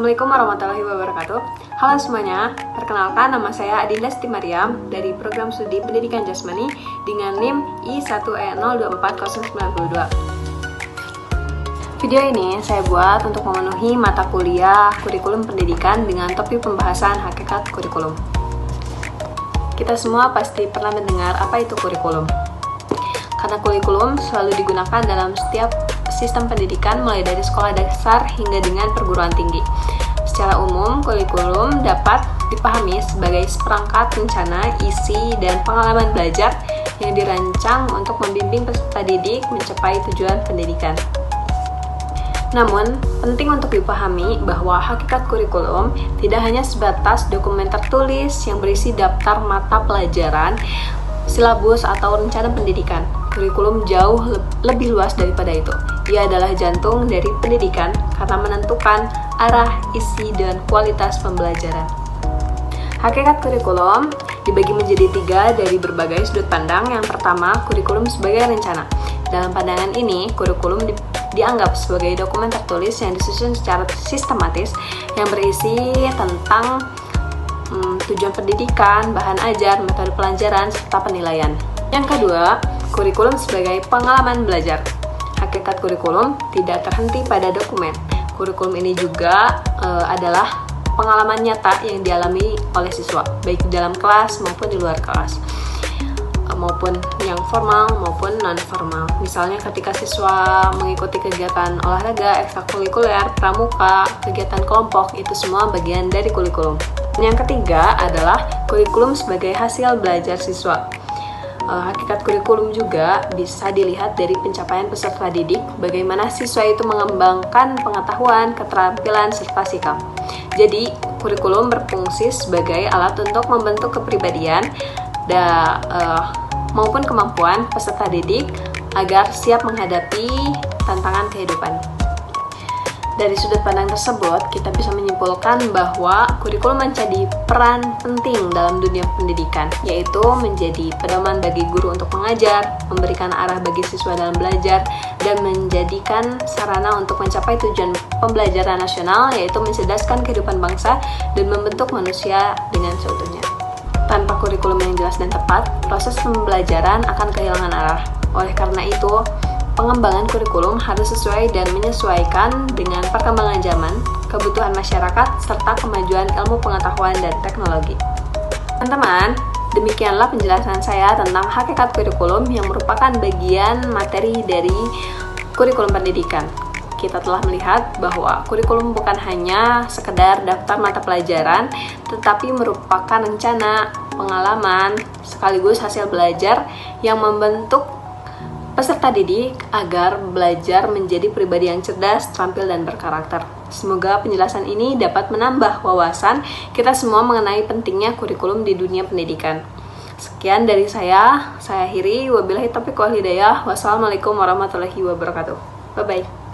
Assalamualaikum warahmatullahi wabarakatuh. Halo semuanya, perkenalkan nama saya Adinda Siti Mariam dari Program Studi Pendidikan Jasmani dengan NIM I1E024092. Video ini saya buat untuk memenuhi mata kuliah kurikulum pendidikan dengan topik pembahasan hakikat kurikulum. Kita semua pasti pernah mendengar apa itu kurikulum. Karena kurikulum selalu digunakan dalam setiap sistem pendidikan mulai dari sekolah dasar hingga dengan perguruan tinggi. Secara umum, kurikulum dapat dipahami sebagai seperangkat rencana, isi, dan pengalaman belajar yang dirancang untuk membimbing peserta didik mencapai tujuan pendidikan. Namun, penting untuk dipahami bahwa hakikat kurikulum tidak hanya sebatas dokumen tertulis yang berisi daftar mata pelajaran, silabus, atau rencana pendidikan. Kurikulum jauh lebih luas daripada itu. Ia adalah jantung dari pendidikan karena menentukan arah, isi, dan kualitas pembelajaran. Hakikat kurikulum dibagi menjadi 3 dari berbagai sudut pandang. Yang pertama, kurikulum sebagai rencana. Dalam pandangan ini, kurikulum dianggap sebagai dokumen tertulis yang disusun secara sistematis yang berisi tentang tujuan pendidikan, bahan ajar, metode pelajaran, serta penilaian. Yang kedua, kurikulum sebagai pengalaman belajar. Hakikat kurikulum tidak terhenti pada dokumen. Kurikulum ini juga adalah pengalaman nyata yang dialami oleh siswa, baik di dalam kelas maupun di luar kelas, maupun yang formal maupun non-formal. Misalnya ketika siswa mengikuti kegiatan olahraga, ekstrakurikuler, pramuka, kegiatan kelompok, itu semua bagian dari kurikulum. Yang ketiga adalah kurikulum sebagai hasil belajar siswa. Hakikat kurikulum juga bisa dilihat dari pencapaian peserta didik, bagaimana siswa itu mengembangkan pengetahuan, keterampilan, serta sikap. Jadi, kurikulum berfungsi sebagai alat untuk membentuk kepribadian maupun kemampuan peserta didik agar siap menghadapi tantangan kehidupan. Dari sudut pandang tersebut, kita bisa menyimpulkan bahwa kurikulum menjadi peran penting dalam dunia pendidikan, yaitu menjadi pedoman bagi guru untuk mengajar, memberikan arah bagi siswa dalam belajar, dan menjadikan sarana untuk mencapai tujuan pembelajaran nasional, yaitu mencerdaskan kehidupan bangsa dan membentuk manusia dengan seutuhnya. Tanpa kurikulum yang jelas dan tepat, proses pembelajaran akan kehilangan arah. Oleh karena itu, pengembangan kurikulum harus sesuai dan menyesuaikan dengan perkembangan zaman, kebutuhan masyarakat, serta kemajuan ilmu pengetahuan dan teknologi. Teman-teman, demikianlah penjelasan saya tentang hakikat kurikulum yang merupakan bagian materi dari kurikulum pendidikan. Kita telah melihat bahwa kurikulum bukan hanya sekedar daftar mata pelajaran, tetapi merupakan rencana, pengalaman, sekaligus hasil belajar yang membentuk peserta didik agar belajar menjadi pribadi yang cerdas, terampil, dan berkarakter. Semoga penjelasan ini dapat menambah wawasan kita semua mengenai pentingnya kurikulum di dunia pendidikan. Sekian dari saya akhiri. Wabillahi taufiq wal hidayah. Wassalamualaikum warahmatullahi wabarakatuh. Bye-bye.